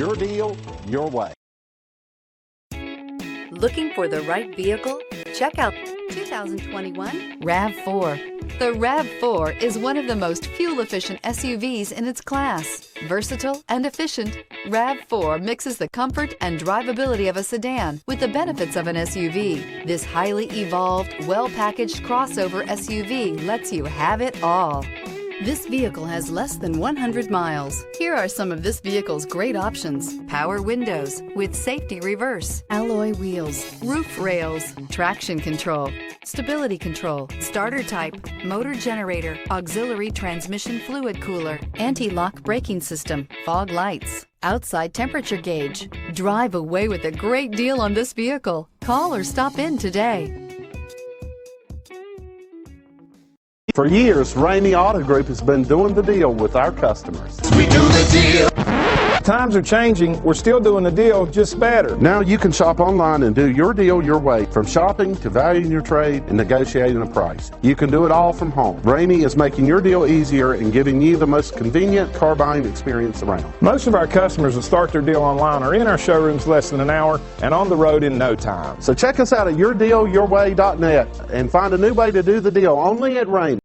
Your deal, your way. Looking for the right vehicle? Check out 2021 RAV4. The RAV4 is one of the most fuel-efficient SUVs in its class. Versatile and efficient, RAV4 mixes the comfort and drivability of a sedan with the benefits of an SUV. This highly evolved, well-packaged crossover SUV lets you have it all. This vehicle has less than 100 miles. Here are some of this vehicle's great options: power windows with safety reverse, alloy wheels, roof rails, traction control, stability control, starter type, motor generator, auxiliary transmission fluid cooler, anti-lock braking system, fog lights, outside temperature gauge. Drive away with a great deal on this vehicle. Call or stop in today. For years, Ramey Auto Group has been doing the deal with our customers. We do the deal. Times are changing. We're still doing the deal, just better. Now you can shop online and do your deal your way, from shopping to valuing your trade and negotiating a price. You can do it all from home. Ramey is making your deal easier and giving you the most convenient car buying experience around. Most of our customers that start their deal online are in our showrooms less than an hour and on the road in no time. So check us out at yourdealyourway.net and find a new way to do the deal only at Ramey.